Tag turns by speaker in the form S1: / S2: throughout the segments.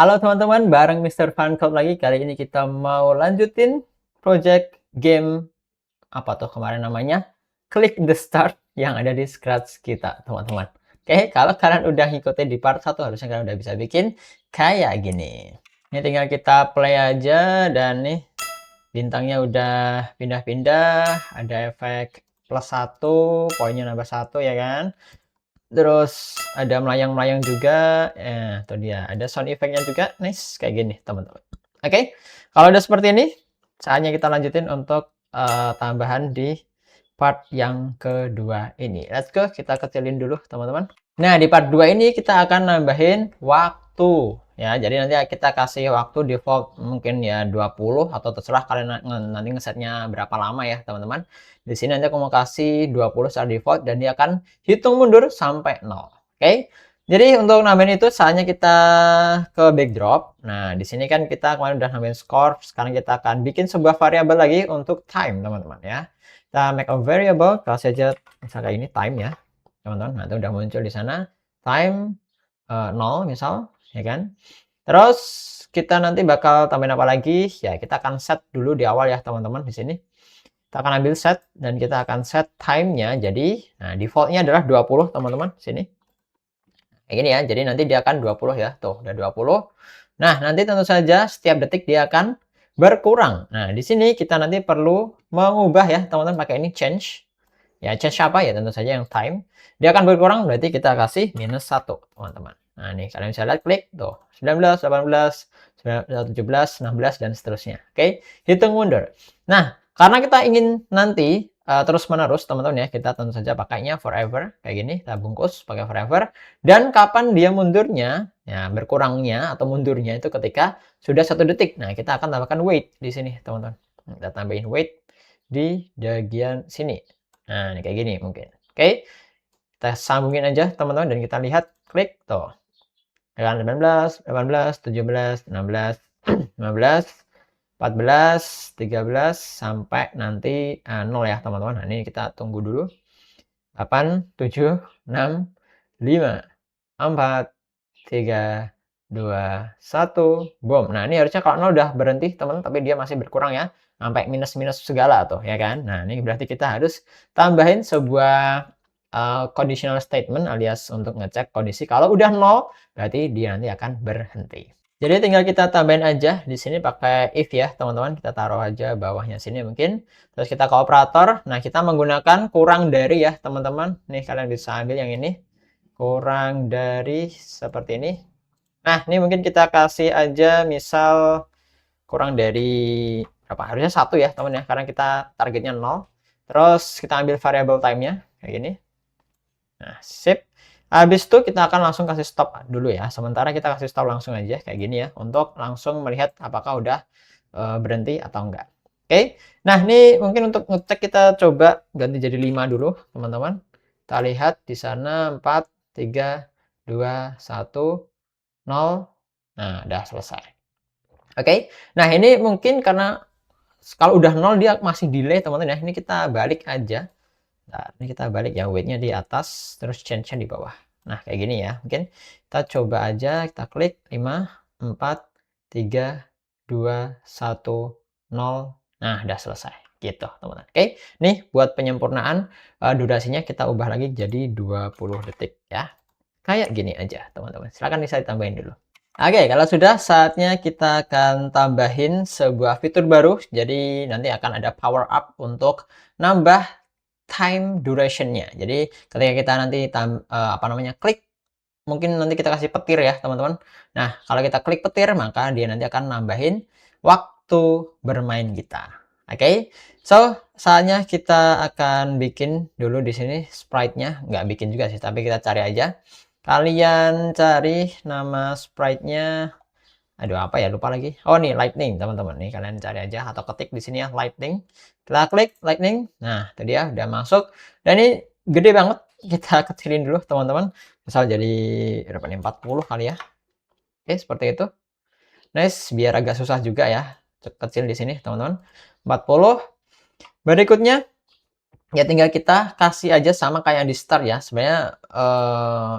S1: Halo teman-teman, bareng Mister Funcode lagi. Kali ini kita mau lanjutin project game apa tuh kemarin namanya? Click the Start yang ada di Scratch kita, teman-teman. Oke, kalau kalian udah ngikutin di part 1, harusnya kalian udah bisa bikin kayak gini. Ini tinggal kita play aja dan nih bintangnya udah pindah-pindah, ada efek +1, poinnya nambah 1 ya kan? Terus ada melayang-melayang juga, itu dia, ada sound effect-nya juga, nice, kayak gini teman-teman. Oke, kalau udah seperti ini, saatnya kita lanjutin untuk, tambahan di part yang kedua ini. Let's go, kita kecilin dulu teman-teman. Nah, di part 2 ini kita akan nambahin waktu, ya. Jadi nanti kita kasih waktu default mungkin ya 20 atau terserah kalian nanti ngesetnya berapa lama ya teman-teman. Di sini nanti aku mau kasih 20 secara default dan dia akan hitung mundur sampai 0. Oke. Jadi untuk nambahin itu saatnya kita ke backdrop. Nah, di sini kan kita kemarin udah nambahin score, sekarang kita akan bikin sebuah variabel lagi untuk time, teman-teman ya. Kita make a variable, kasih aja misalnya ini time ya, teman-teman. Nah, itu udah muncul di sana time 0 misal, ya kan. Terus kita nanti bakal tambahin apa lagi? Ya, kita akan set dulu di awal ya, teman-teman di sini. Kita akan ambil set dan kita akan set time-nya. Jadi, nah default-nya adalah 20, teman-teman, sini. Kayak gini ya. Jadi nanti dia akan 20 ya. Tuh, udah 20. Nah, nanti tentu saja setiap detik dia akan berkurang. Nah, di sini kita nanti perlu mengubah ya, teman-teman, pakai ini change. Ya, change apa ya? Tentu saja yang time. Dia akan berkurang, berarti kita kasih -1, teman-teman. Nah, nih kalian bisa lihat klik tuh. 19, 18, 17, 16 dan seterusnya. Oke, hitung mundur. Nah, karena kita ingin nanti terus-menerus, teman-teman ya, kita tentu saja pakainya forever kayak gini, kita bungkus pakai forever. Dan kapan dia mundurnya, ya berkurangnya atau mundurnya itu ketika sudah 1 detik. Nah, kita akan tambahkan wait di sini, teman-teman. Kita tambahin wait di bagian sini. Nah, ini kayak gini mungkin. Oke, kita sambungin aja teman-teman dan kita lihat klik tuh. Dengan 18, 18, 17, 16, 15, 14, 13 sampai nanti 0 ya teman-teman. Nah, ini kita tunggu dulu. 8, 7, 6, 5, 4, 3, 2, 1, boom. Nah, ini harusnya kalau 0 udah berhenti teman-teman, tapi dia masih berkurang ya. Sampai minus-minus segala tuh, ya kan? Nah, ini berarti kita harus tambahin sebuah conditional statement alias untuk ngecek kondisi. Kalau udah 0, berarti dia nanti akan berhenti. Jadi tinggal kita tambahin aja di sini pakai if ya, teman-teman. Kita taruh aja bawahnya sini mungkin. Terus kita ke operator. Nah, kita menggunakan kurang dari ya, teman-teman. Nih kalian bisa ambil yang ini. Kurang dari seperti ini. Nah, ini mungkin kita kasih aja misal kurang dari berapa? Harusnya 1 ya, teman ya, karena kita targetnya 0. Terus kita ambil variable time-nya kayak gini. Nah, sip. Habis itu kita akan langsung kasih stop dulu ya. Sementara kita kasih stop langsung aja kayak gini ya, untuk langsung melihat apakah udah berhenti atau enggak. Oke. Nah, ini mungkin untuk ngecek kita coba ganti jadi 5 dulu, teman-teman. Kita lihat di sana 4, 3, 2, 1, 0. Nah, udah selesai. Oke. Nah, ini mungkin karena kalau udah 0 dia masih delay, teman-teman ya. Ini kita balik aja. Nah, ini kita balik ya, weight-nya di atas, terus change-nya di bawah. Nah, kayak gini ya. Mungkin kita coba aja, kita klik 5, 4, 3, 2, 1, 0. Nah, udah selesai. Gitu, teman-teman. Oke, nih buat penyempurnaan durasinya kita ubah lagi jadi 20 detik ya. Kayak gini aja, teman-teman. Silahkan bisa ditambahin dulu. Oke, kalau sudah saatnya kita akan tambahin sebuah fitur baru. Jadi nanti akan ada power up untuk nambah time duration-nya. Jadi ketika kita nanti apa namanya, klik, mungkin nanti kita kasih petir ya, teman-teman. Nah, kalau kita klik petir, maka dia nanti akan nambahin waktu bermain kita. Oke. So, saatnya kita akan bikin dulu di sini sprite-nya. Nggak bikin juga sih, tapi kita cari aja. Kalian cari nama sprite-nya. Aduh, apa ya, lupa lagi. Oh, nih lightning, teman-teman. Nih kalian cari aja atau ketik di sini ya lightning. Kita klik lightning. Nah, itu dia udah masuk. Dan ini gede banget. Kita kecilin dulu, teman-teman. Misal jadi berapa nih? 40 kali ya. Oke, seperti itu. Nice, biar agak susah juga ya. Kecil di sini, teman-teman. 40. Berikutnya Ya tinggal kita kasih aja sama kayak di start ya, sebenarnya,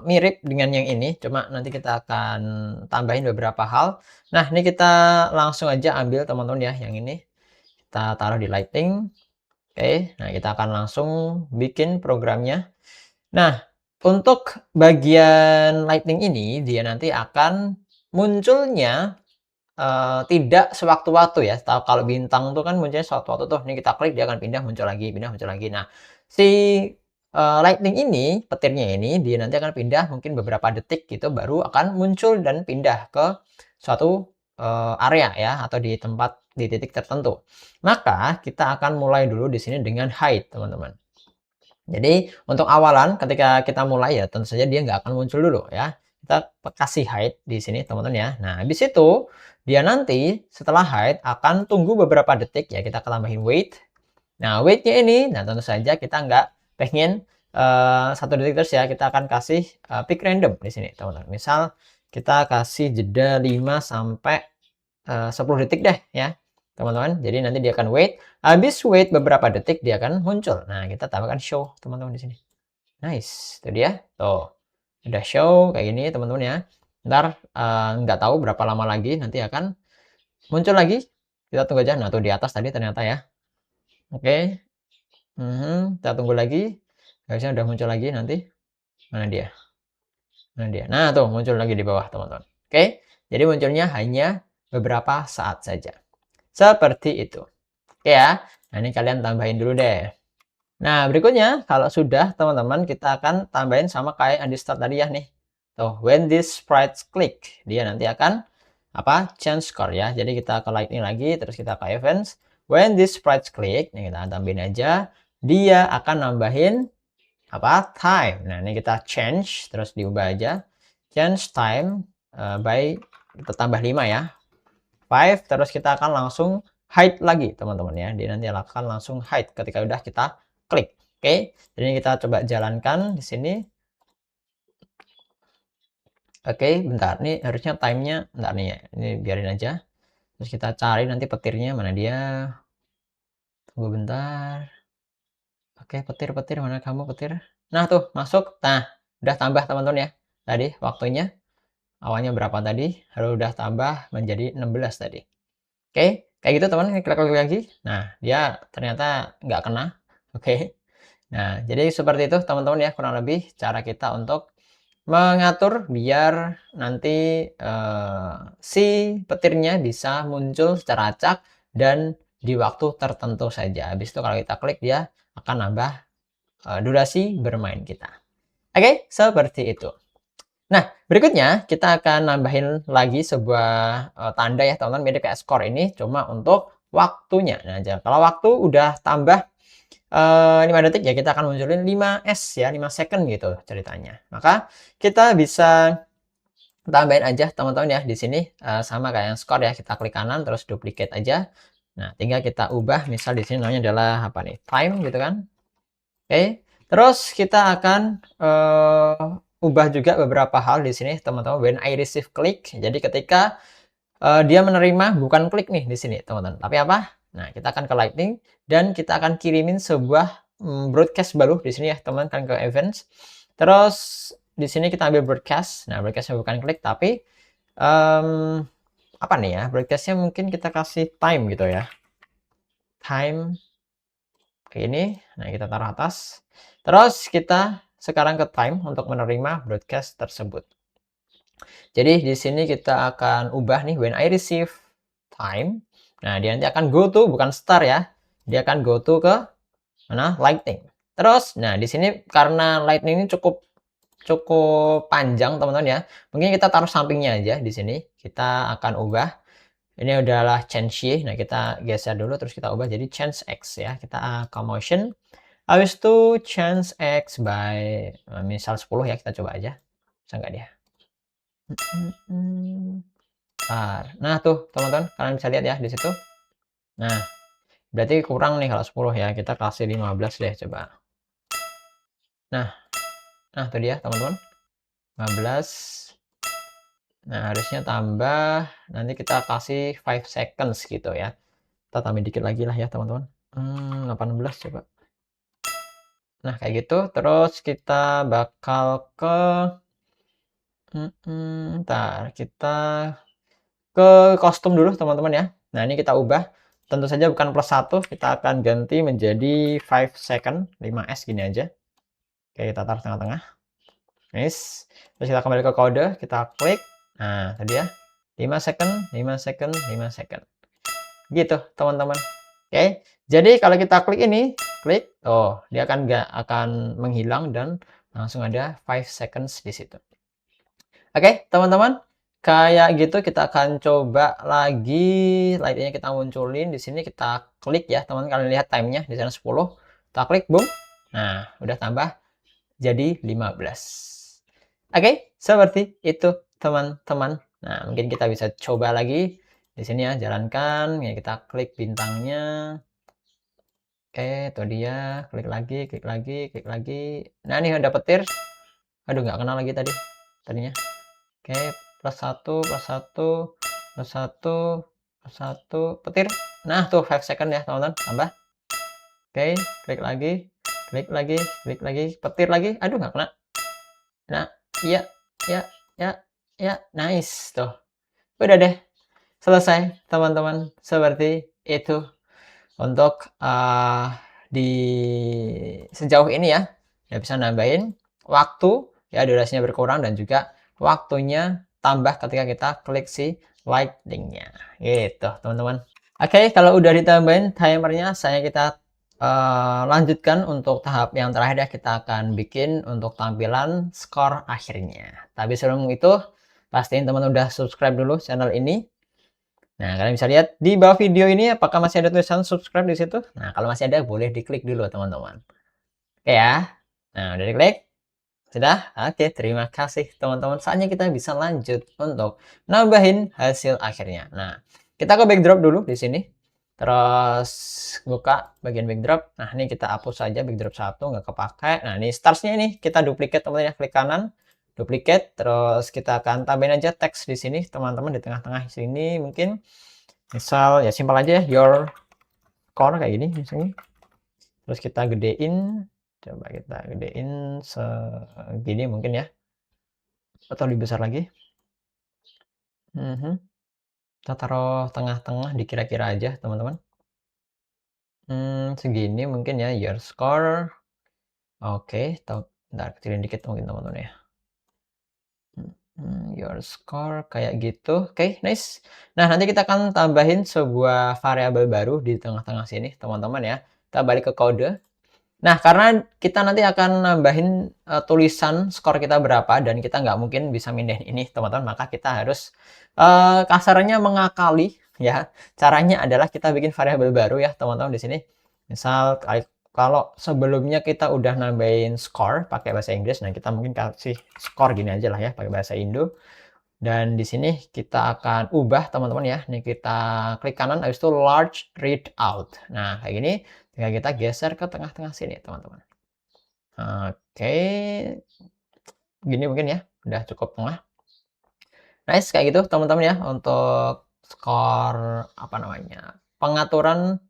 S1: mirip dengan yang ini, cuma nanti kita akan tambahin beberapa hal. Nah, ini kita langsung aja ambil teman-teman ya, yang ini. Kita taruh di lighting, oke. Nah, kita akan langsung bikin programnya. Nah, untuk bagian lighting ini, dia nanti akan munculnya tidak sewaktu-waktu ya, kalau bintang tuh kan munculnya sewaktu-waktu tuh, ini kita klik dia akan pindah, muncul lagi. Nah, si, lightning ini, petirnya ini, dia nanti akan pindah mungkin beberapa detik gitu, baru akan muncul dan pindah ke suatu, area ya, atau di tempat, di titik tertentu. Maka, kita akan mulai dulu di sini dengan hide, teman-teman. Jadi, untuk awalan ketika kita mulai ya tentu saja dia nggak akan muncul dulu ya. Kita kasih hide di sini teman-teman ya. Nah, habis itu dia nanti setelah hide akan tunggu beberapa detik ya, kita tambahin wait. Nah, wait-nya ini, nah tentu saja kita nggak pengen 1 detik terus ya, kita akan kasih pick random di sini teman-teman. Misal kita kasih jeda 5 sampai 10 detik deh ya, teman-teman. Jadi nanti dia akan wait, habis wait beberapa detik dia akan muncul. Nah, kita tambahkan show teman-teman di sini. Nice, itu dia. Tuh, udah show kayak gini teman-teman ya. Ntar nggak tahu berapa lama lagi nanti akan muncul lagi. Kita tunggu aja. Nah, tuh di atas tadi ternyata ya. Oke. Kita tunggu lagi. Harusnya udah muncul lagi nanti. Mana dia? Mana dia? Nah, tuh muncul lagi di bawah teman-teman. Oke. Jadi munculnya hanya beberapa saat saja. Seperti itu. Oke ya. Nah, ini kalian tambahin dulu deh. Nah, berikutnya kalau sudah teman-teman kita akan tambahin sama kayak yang di start tadi ya nih. Tuh, when this sprites click, dia nanti akan apa? Change score ya. Jadi kita ke lightning lagi, terus kita ke events. When this sprites click, nih kita tambahin aja, dia akan nambahin apa? Time. Nah, ini kita change terus diubah aja. Change time by kita tambah 5 ya. 5 terus kita akan langsung hide lagi teman-teman ya. Dia nanti akan langsung hide ketika udah kita klik. Oke. Jadi kita coba jalankan di sini. Oke, bentar. Ini harusnya time-nya bentar nih ya. Ini biarin aja. Terus kita cari nanti petirnya mana dia. Tunggu bentar. Oke, petir-petir mana kamu petir? Nah, tuh masuk. Nah, udah tambah teman-teman ya. Tadi waktunya awalnya berapa tadi? Udah tambah menjadi 16 tadi. Oke, kayak gitu teman, klik-klik lagi. Nah, dia ternyata nggak kena. Oke. Nah, jadi seperti itu teman-teman ya, kurang lebih cara kita untuk mengatur biar nanti si petirnya bisa muncul secara acak dan di waktu tertentu saja. Habis itu kalau kita klik dia akan nambah durasi bermain kita. Oke, seperti itu. Nah, berikutnya kita akan nambahin lagi sebuah tanda ya teman-teman, mirip kayak skor ini, cuma untuk waktunya. Nah, kalau waktu udah tambah 5 detik ya kita akan munculin 5S ya, 5 second gitu ceritanya. Maka kita bisa tambahin aja teman-teman ya di sini sama kayak yang skor ya, kita klik kanan terus duplicate aja. Nah, tinggal kita ubah misal di sini namanya adalah apa nih? Time gitu kan. Oke, terus kita akan ubah juga beberapa hal di sini teman-teman, when I receive click. Jadi ketika dia menerima bukan klik nih di sini teman-teman, tapi apa? Nah, kita akan ke lightning dan kita akan kirimin sebuah broadcast baru di sini ya teman, kan ke events. Terus di sini kita ambil broadcast. Nah, broadcastnya bukan klik tapi apa nih ya? Broadcastnya mungkin kita kasih time gitu ya. Time kayak ini. Nah, kita taruh atas. Terus kita sekarang ke time untuk menerima broadcast tersebut. Jadi di sini kita akan ubah nih when I receive time. Nah, dia nanti akan go to bukan start ya. Dia akan go to ke mana? Lightning. Terus nah di sini karena lightning ini cukup cukup panjang teman-teman ya. Mungkin kita taruh sampingnya aja di sini. Kita akan ubah. Ini adalah change Y. Nah, kita geser dulu terus kita ubah jadi change X ya. Kita ke motion. Habis itu change X by misal 10 ya, kita coba aja. Bisa nggak dia? Nah, tuh teman-teman, kalian bisa lihat ya di situ. Nah, berarti kurang nih kalau 10 ya. Kita kasih 15 deh coba. Nah, nah itu dia teman-teman. 15. Nah, harusnya tambah nanti kita kasih 5 seconds gitu ya. Kita tambah dikit lagi lah ya, teman-teman. 18 coba. Nah, kayak gitu. Terus kita bakal ke entar kita ke kostum dulu teman-teman ya. Nah, ini kita ubah. Tentu saja bukan +1, kita akan ganti menjadi 5 second, 5S gini aja. Oke, kita taruh tengah-tengah. Nice. Terus kita kembali ke kode, kita klik. Nah, tadi ya. 5 second, 5 second, 5 second. Gitu, teman-teman. Oke. Jadi kalau kita klik ini, klik, oh, dia akan nggak akan menghilang dan langsung ada 5 seconds di situ. Oke, teman-teman. Kayak gitu kita akan coba lagi lightnya kita munculin di sini kita klik ya, teman. Kalian lihat timenya di sana 10. Kita klik, boom. Nah, udah tambah jadi 15. Oke, seperti itu teman-teman. Nah, mungkin kita bisa coba lagi di sini ya, jalankan. Ya, kita klik bintangnya. Oke, itu dia. Klik lagi, klik lagi, klik lagi. Nah, ini ada petir. Aduh, nggak kenal lagi tadinya. Oke, +1, +1, +1, +1, petir. Nah, tuh 5 second ya, teman-teman. Tambah. Oke, klik lagi, klik lagi, klik lagi, petir lagi. Aduh, nggak kena. Nah, iya, ya, ya, ya, nice tuh. Udah deh, selesai teman-teman. Seperti itu untuk di sejauh ini ya. Ya bisa nambahin waktu, ya durasinya berkurang dan juga waktunya tambah ketika kita klik si lightning-nya. Gitu, teman-teman. Oke, kalau udah ditambahin timernya, saya kita lanjutkan untuk tahap yang terakhir ya. Kita akan bikin untuk tampilan skor akhirnya. Tapi sebelum itu, pastiin teman udah subscribe dulu channel ini. Nah, kalian bisa lihat di bawah video ini apakah masih ada tulisan subscribe di situ. Nah, kalau masih ada boleh diklik dulu teman-teman. Oke ya. Nah, udah diklik? Sudah? Oke, terima kasih teman-teman. Saatnya kita bisa lanjut untuk nambahin hasil akhirnya. Nah, kita ke backdrop dulu di sini. Terus buka bagian backdrop. Nah, ini kita hapus saja backdrop 1, nggak kepakai. Nah, ini starsnya ini kita duplicate teman-teman ya. Klik kanan, duplicate. Terus kita akan tambahin aja teks di sini teman-teman di tengah-tengah sini mungkin. Misal ya simpel aja ya, your core kayak gini misalnya. Terus kita gedein, coba kita gedein segini mungkin ya, atau lebih besar lagi. Kita taruh tengah-tengah dikira-kira aja teman-teman. Segini mungkin ya, your score. Oke, bentar kecilin dikit mungkin teman-teman ya. Your score kayak gitu. Oke, nice. Nah, nanti kita akan tambahin sebuah variabel baru di tengah-tengah sini teman-teman ya. Kita balik ke kode. Nah, karena kita nanti akan nambahin tulisan skor kita berapa dan kita nggak mungkin bisa mindahin ini, teman-teman, maka kita harus kasarnya mengakali ya. Caranya adalah kita bikin variabel baru ya, teman-teman di sini. Misal kalau sebelumnya kita udah nambahin skor pakai bahasa Inggris, nah kita mungkin kasih skor gini aja lah ya pakai bahasa Indo. Dan di sini kita akan ubah teman-teman ya. Nih kita klik kanan habis itu large read out. Nah, kayak gini tinggal kita geser ke tengah-tengah sini, teman-teman. Oke. Gini mungkin ya, udah cukup tengah. Nice kayak gitu teman-teman ya untuk skor apa namanya? Pengaturan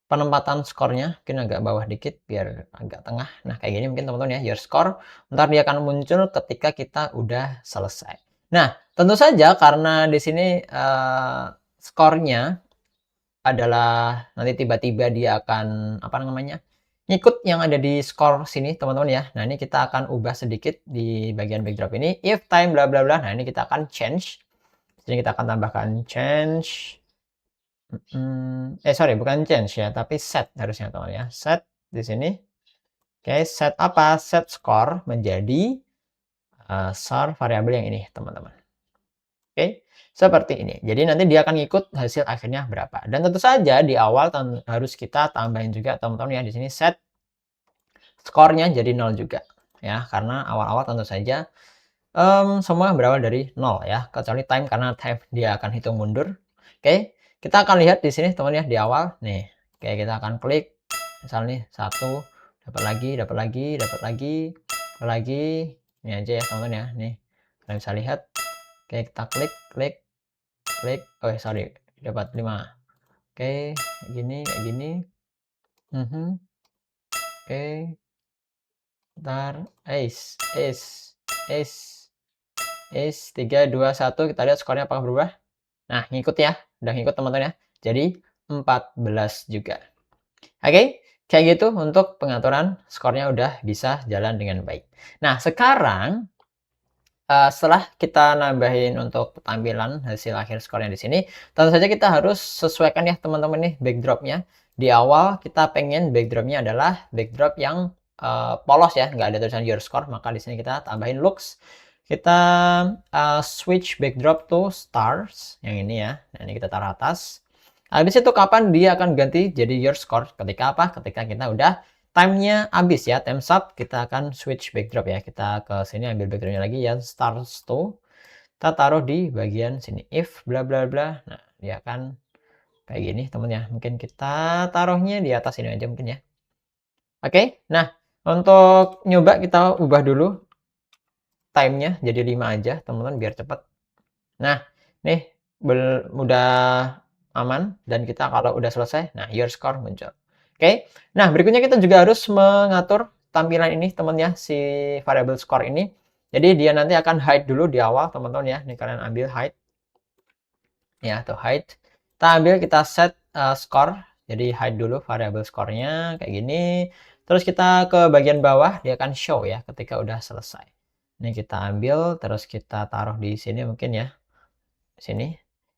S1: penempatan skornya mungkin agak bawah dikit biar agak tengah. Nah, kayak gini mungkin teman-teman ya, your score. Ntar dia akan muncul ketika kita udah selesai. Nah, tentu saja karena di sini skornya adalah nanti tiba-tiba dia akan apa namanya? Ngikut yang ada di skor sini teman-teman ya. Nah, ini kita akan ubah sedikit di bagian backdrop ini. If time bla bla bla. Nah, ini kita akan change. Jadi kita akan tambahkan change. Sorry, bukan change ya, tapi set harusnya teman ya. Set di sini. Oke, set apa? Set score menjadi char variabel yang ini, teman-teman. Oke, seperti ini. Jadi nanti dia akan ikut hasil akhirnya berapa. Dan tentu saja di awal harus kita tambahin juga teman-teman ya di sini set skornya jadi 0 juga. Ya, karena awal-awal tentu saja semua berawal dari 0 ya, kecuali time karena time dia akan hitung mundur. Oke, kita akan lihat di sini teman ya di awal nih. Oke, kita akan klik misal nih 1 dapat lagi, dapat lagi, dapat lagi, dapat lagi. Ini aja ya teman-teman ya. Nih. Kalian bisa lihat. Oke, kita klik, klik, klik. Oh, sorry, dapat 5. Oke, kayak gini, kayak gini. Oke. Bentar, ace, ace, ace, ace, 3, 2, 1. Kita lihat skornya apakah berubah. Nah, ngikut ya. Udah ngikut teman-teman ya. Jadi 14 juga. Oke, kayak gitu untuk pengaturan skornya udah bisa jalan dengan baik. Nah, sekarang setelah kita nambahin untuk tampilan hasil akhir skornya di sini, tentu saja kita harus sesuaikan ya teman-teman nih backdropnya. Di awal kita pengen backdropnya adalah backdrop yang polos ya, nggak ada tulisan your score, maka di sini kita tambahin looks. Kita switch backdrop to stars, yang ini ya. Nah, ini kita taruh atas. Habis itu kapan dia akan ganti jadi your score? Ketika apa? Ketika kita udah time-nya habis ya, time's up, kita akan switch backdrop ya. Kita ke sini ambil backdropnya lagi ya, stars to. Kita taruh di bagian sini. If bla bla bla. Nah, dia akan kayak gini teman ya. Mungkin kita taruhnya di atas ini aja mungkin ya. Oke, nah untuk nyoba kita ubah dulu time-nya jadi 5 aja teman-teman biar cepat. Nah, nih udah aman dan kita kalau udah selesai, nah your score muncul. Oke. Nah, berikutnya kita juga harus mengatur tampilan ini teman ya, si variable score ini. Jadi dia nanti akan hide dulu di awal teman-teman ya. Nih kalian ambil hide. Ya, tuh hide. Kita ambil kita set score. Jadi hide dulu variable score-nya kayak gini. Terus kita ke bagian bawah dia akan show ya ketika udah selesai. Ini kita ambil terus kita taruh di sini mungkin ya. Sini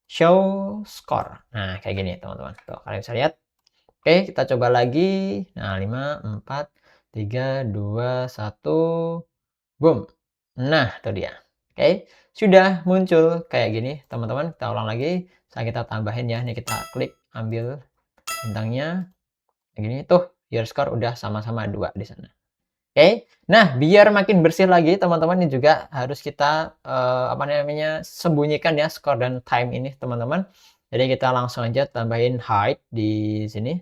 S1: show score. Nah, kayak gini teman-teman. Tuh, kalian bisa lihat. Oke, kita coba lagi. Nah, 5, 4, 3, 2, 1. Boom. Nah, itu dia. Oke, sudah muncul kayak gini, teman-teman. Kita ulang lagi. Kita tambahin ya. Ini kita klik, ambil bintangnya. Kayak gini. Tuh, your score udah sama-sama 2 di sana. Oke. Nah, biar makin bersih lagi, teman-teman, ini juga harus kita apa namanya, sembunyikan ya skor dan time ini, teman-teman. Jadi kita langsung aja tambahin hide di sini.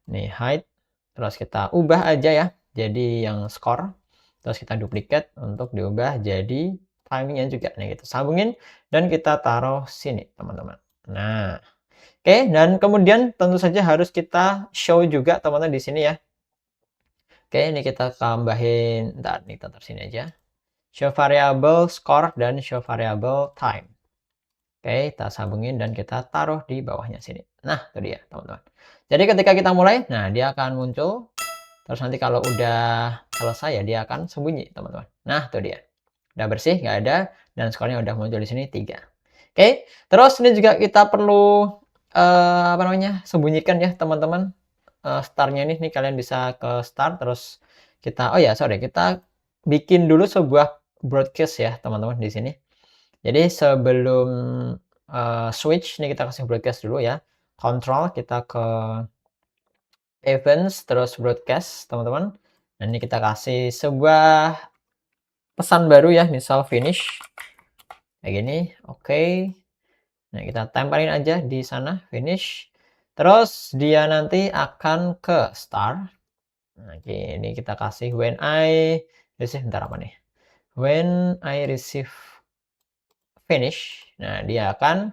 S1: Nih, hide. Terus kita ubah aja ya, jadi yang skor. Terus kita duplikat untuk diubah jadi timingnya juga. Nih, kita sambungin dan kita taruh sini, teman-teman. Nah, oke. Dan kemudian tentu saja harus kita show juga, teman-teman, di sini ya. Oke, ini kita tambahin, ntar nih kita taruh sini aja. Show variable score dan show variable time. Oke, kita sambungin dan kita taruh di bawahnya sini. Nah, itu dia, teman-teman. Jadi ketika kita mulai, nah dia akan muncul. Terus nanti kalau udah selesai ya dia akan sembunyi, teman-teman. Nah, itu dia. Udah bersih, nggak ada, dan skornya udah muncul di sini 3. Oke, terus ini juga kita perlu apa namanya? Sembunyikan ya, teman-teman. Start-nya nih kalian bisa ke start terus kita oh ya sorry kita bikin dulu sebuah broadcast ya teman-teman di sini. Jadi sebelum switch nih kita kasih broadcast dulu ya. Control kita ke events terus broadcast teman-teman. Dan ini kita kasih sebuah pesan baru ya, misal finish. Kayak gini, oke. Nah, kita tempelin aja di sana finish. Terus dia nanti akan ke start. Nah, ini kita kasih when I receive bentar apa nih? When I receive finish. Nah, dia akan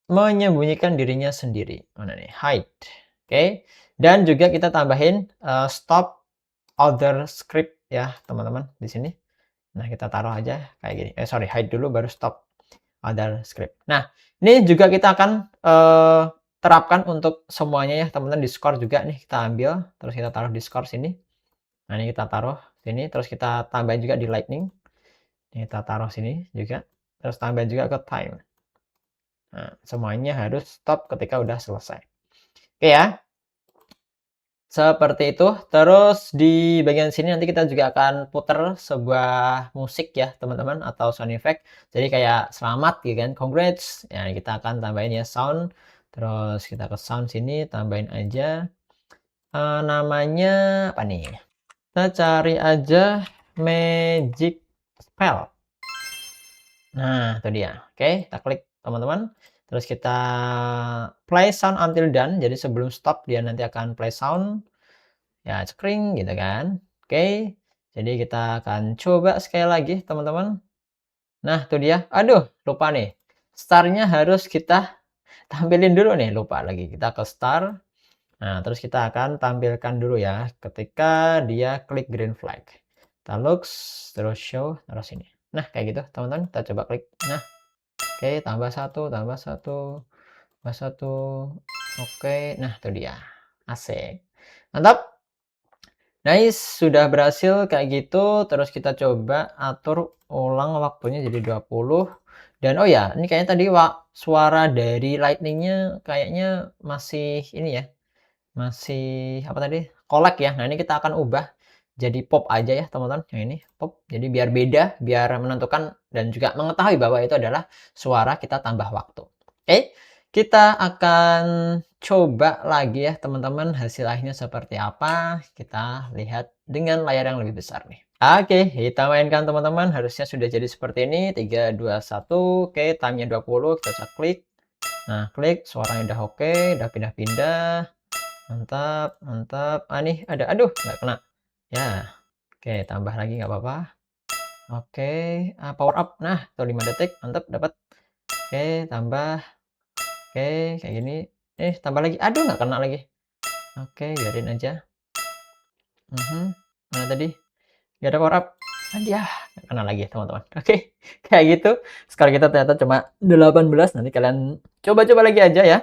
S1: menyembunyikan dirinya sendiri. Mana nih? Hide. Oke. Dan juga kita tambahin stop other script ya, teman-teman di sini. Nah, kita taruh aja kayak gini. Sorry, hide dulu baru stop other script. Nah, ini juga kita akan terapkan untuk semuanya ya, teman-teman. Di score juga nih kita ambil, terus kita taruh di score sini. Nah, ini kita taruh sini, terus kita tambahin juga di lightning. Ini kita taruh sini juga, terus tambahin juga ke time. Nah, semuanya harus stop ketika udah selesai. Oke ya, seperti itu. Terus di bagian sini nanti kita juga akan putar sebuah musik ya, teman-teman, atau sound effect. Jadi kayak selamat gitu kan, congrats. Ya, kita akan tambahin ya sound. Terus kita ke sound sini, tambahin aja namanya apa nih? Kita cari aja magic spell. Nah, itu dia. Oke, kita klik teman-teman. Terus kita play sound until done. Jadi sebelum stop dia nanti akan play sound. Ya, cekring gitu kan. Oke. Jadi kita akan coba sekali lagi teman-teman. Nah, itu dia. Aduh, lupa nih. Startnya harus kita tampilin dulu nih, lupa lagi. Kita ke start. Nah, terus kita akan tampilkan dulu ya ketika dia klik green flag. Kita looks, terus show, terus ini. Nah, kayak gitu teman-teman, kita coba klik. Nah, oke, tambah satu, tambah satu, tambah satu. Oke, nah itu dia. Asik. Mantap. Nice, sudah berhasil kayak gitu. Terus kita coba atur ulang waktunya jadi 20. Dan oh ya, ini kayaknya tadi suara dari lightning-nya kayaknya masih ini ya, masih apa tadi, kolek ya. Nah, ini kita akan ubah jadi pop aja ya teman-teman, yang ini pop. Jadi biar beda, biar menentukan dan juga mengetahui bahwa itu adalah suara kita tambah waktu. Oke, kita akan coba lagi ya teman-teman, hasil akhirnya seperti apa. Kita lihat dengan layar yang lebih besar nih. Oke, kita mainkan teman-teman, harusnya sudah jadi seperti ini. 3, 2, 1. Oke, time-nya 20, kita bisa klik. Nah, klik, suaranya udah oke, udah pindah-pindah. Mantap, mantap. Ah, nih ada, aduh nggak kena. Ya, oke, tambah lagi nggak apa-apa. Oke, power up. Nah, tuh 5 detik, mantap, dapat. Oke, tambah. Oke, kayak gini. Tambah lagi. Aduh, nggak kena lagi. Oke, biarin aja. Mana tadi? Nggak ada power up. Aduh, nggak kena lagi, teman-teman. Oke, kayak gitu. Sekarang kita ternyata cuma 18. Nanti kalian coba-coba lagi aja ya.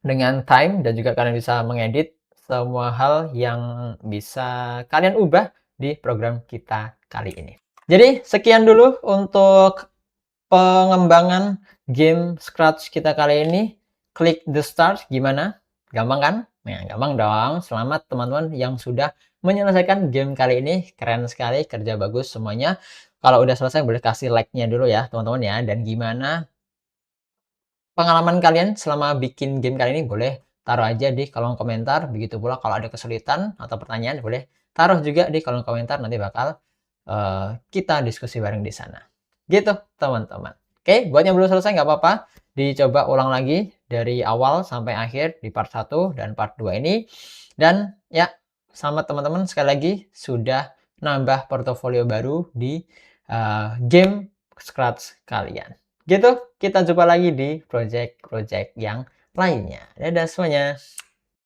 S1: Dengan time dan juga kalian bisa mengedit semua hal yang bisa kalian ubah di program kita kali ini. Jadi sekian dulu untuk pengembangan game Scratch kita kali ini. Klik the start, gimana? Gampang kan? Nah, gampang dong. Selamat teman-teman yang sudah menyelesaikan game kali ini. Keren sekali, kerja bagus semuanya. Kalau udah selesai boleh kasih like-nya dulu ya teman-teman ya. Dan gimana pengalaman kalian selama bikin game kali ini boleh taruh aja di kolom komentar. Begitu pula kalau ada kesulitan atau pertanyaan boleh taruh juga di kolom komentar. Nanti bakal kita diskusi bareng di sana. Gitu teman-teman. Oke, buat yang belum selesai nggak apa-apa. Dicoba ulang lagi dari awal sampai akhir di part 1 dan part 2 ini. Dan ya, selamat teman-teman sekali lagi sudah nambah portofolio baru di game Scratch kalian. Gitu, kita jumpa lagi di project-project yang lainnya. Dadah semuanya.